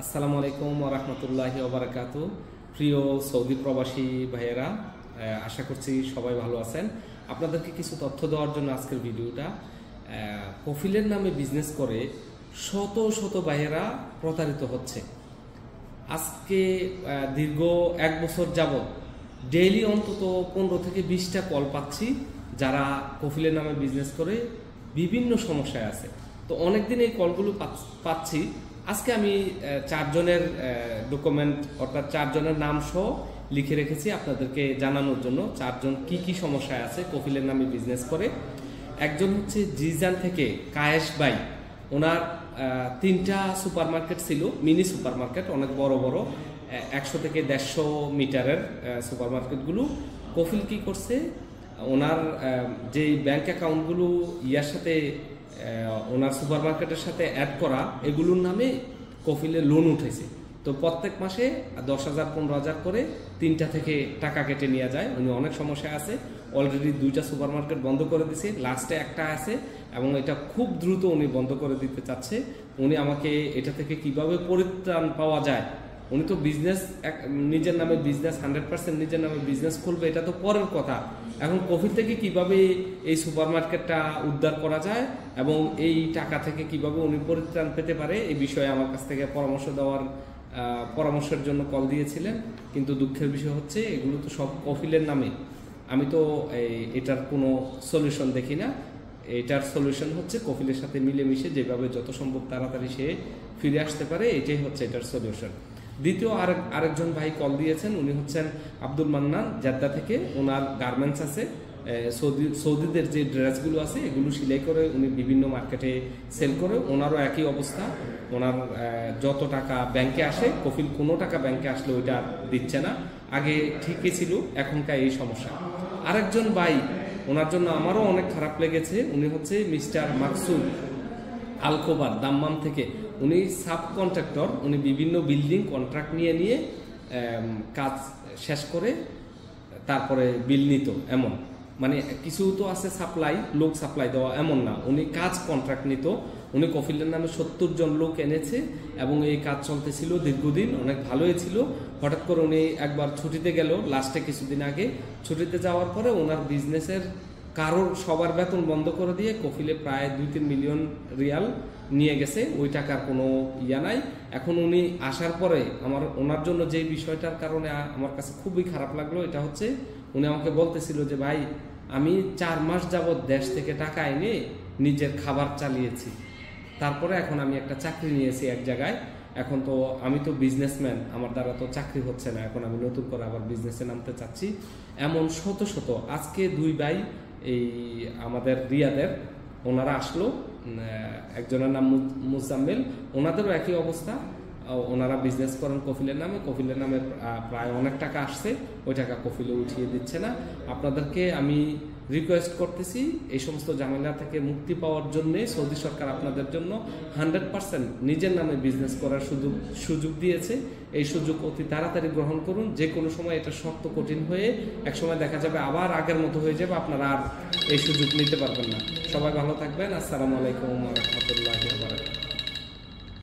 আসসালামু আলাইকুম ওয়া রাহমাতুল্লাহি ওয়া বারাকাতুহু। প্রিয় সৌদি প্রবাসী ভাইয়েরা, আশা করছি সবাই ভালো আছেন। আপনাদেরকে কিছু তথ্য দেওয়ার জন্য আজকের ভিডিওটা। কফিলের নামে বিজনেস করে শত শত ভাইয়েরা প্রতারিত হচ্ছে। আজকে দীর্ঘ 1 বছর যাবৎ ডেইলি অন্তত 15 থেকে 20টা কল পাচ্ছি, যারা কফিলের নামে বিজনেস করে বিভিন্ন সমস্যায় আছে। তো অনেকদিন এই কলগুলো পাচ্ছি। আজকে আমি 4 জনের ডকুমেন্ট অর্থাৎ 4 জনের নাম সহ লিখে রেখেছি আপনাদেরকে জানানোর জন্য। 4 জন কি সমস্যায় আছে কফিলের নামে বিজনেস করে। একজন হচ্ছে জিজান থেকে কায়েশ ভাই। ওনার 3টা সুপার মার্কেট ছিল, মিনি সুপার মার্কেট, অনেক বড় বড় 100 থেকে 150 মিটারের সুপার মার্কেটগুলো। কফিল কি করছে, ওনার যে ব্যাংক অ্যাকাউন্টগুলো ইয়ার সাথে ওনার সুপার মার্কেটের সাথে অ্যাড করা, এগুলোর নামে কফিলে লোন উঠেছে। তো প্রত্যেক মাসে 10,000 15,000 করে 3টা থেকে টাকা কেটে নিয়ে যায়। উনি অনেক সমস্যায় আছে। অলরেডি 2টা সুপার মার্কেট বন্ধ করে দিছে, লাস্টে একটা আছে এবং এটা খুব দ্রুত উনি বন্ধ করে দিতে চাচ্ছে। উনি আমাকে এটা থেকে কিভাবে পরিত্রাণ পাওয়া যায়, উনি তো বিজনেস নিজের নামে বিজনেস 100% নিজের নামে বিজনেস খুলবে, এটা তো পরের কথা। এখন কফিল থেকে কিভাবে এই সুপার মার্কেটটা উদ্ধার করা যায় এবং এই টাকা থেকে কিভাবে উনি পরিত্রাণ পেতে পারে, এই বিষয়ে আমার কাছ থেকে পরামর্শের জন্য কল দিয়েছিলেন। কিন্তু দুঃখের বিষয় হচ্ছে এগুলো তো সব কফিলের নামে। আমি তো এটার কোনো সলিউশন দেখি না। এটার সলিউশন হচ্ছে কফিলের সাথে মিলেমিশে যেভাবে যত সম্ভব তাড়াতাড়ি সে ফিরে আসতে পারে, এটাই হচ্ছে এটার সলিউশন। দ্বিতীয় আরেকজন ভাই কল দিয়েছেন, উনি হচ্ছেন আব্দুল মান্নান, জেদ্দা থেকে। ওনার গার্মেন্টস আছে, সৌদিদের যে ড্রেসগুলো আছে এগুলো সেলাই করে উনি বিভিন্ন মার্কেটে সেল করে। ওনারও একই অবস্থা। ওনার যত টাকা ব্যাংকে আসে, কফিল কোনো টাকা ব্যাংকে আসলে ওইটা দিচ্ছে না। আগে ঠিকই ছিল, এখনকার এই সমস্যা। আরেকজন ভাই, ওনার জন্য আমারও অনেক খারাপ লেগেছে। উনি হচ্ছে মিস্টার মাকসুদ আলকোবার, দাম্মাম থেকে। উনি সাব কন্ট্রাক্টর। উনি বিভিন্ন বিল্ডিং কন্ট্রাক্ট নিয়ে কাজ শেষ করে তারপরে বিল নিত। এমন মানে কিছু তো আছে লোক সাপ্লাই দেওয়া, এমন না। উনি কাজ কন্ট্রাক্ট নিত। উনি কফিলের নামে 70 জন লোক এনেছে এবং এই কাজ চলতেছিল দীর্ঘদিন, অনেক ভালোই ছিল। হঠাৎ করে উনি একবার ছুটিতে গেল, লাস্টে কিছুদিন আগে ছুটিতে যাওয়ার পরে ওনার বিজনেসের সবার বেতন বন্ধ করে দিয়ে কফিলে প্রায় 2-3 মিলিয়ন রিয়াল নিয়ে গেছে। ওই টাকার কোনো ইয়া নাই। এখন উনি আসার পরে ওনার জন্য যে বিষয়টার কারণে আমার কাছে খুবই খারাপ লাগলো, এটা হচ্ছে উনি আমাকে বলতেছিল যে ভাই, আমি 4 মাস যাবৎ দেশ থেকে টাকা এনে নিজের খাবার চালিয়েছি, তারপরে এখন আমি একটা চাকরি নিয়েছি এক জায়গায়। এখন তো আমি তো বিজনেসম্যান, আমার দ্বারা তো চাকরি হচ্ছে না। এখন আমি নতুন করে আবার বিজনেসে নামতে চাচ্ছি। এমন শত শত। আজকে 2 ভাই এই আমাদের রিয়াদের, ওনারা আসলো। একজনের নাম মুজাম্মেল, ওনাদেরও একই অবস্থা। ওনারা বিজনেস করেন কফিলের নামে প্রায় অনেক টাকা আসছে, ওই টাকা কফিলে উঠিয়ে দিচ্ছে না। আপনাদেরকে আমি রিকোয়েস্ট করতেছি, এই সমস্ত ঝামেলা থেকে মুক্তি পাওয়ার জন্য সৌদি সরকার আপনাদের জন্য 100% নিজের নামে বিজনেস করার সুযোগ দিয়েছে। এই সুযোগ অতি তাড়াতাড়ি গ্রহণ করুন। যে কোনো সময় এটা শক্ত কঠিন হয়ে একসময় দেখা যাবে আবার আগের মতো হয়ে যাবে, আপনারা আর এই সুযোগ নিতে পারবেন না। সবাই ভালো থাকবেন। আসসালামু আলাইকুম ওয়া রাহমাতুল্লাহি ওয়া বারাকাতুহু।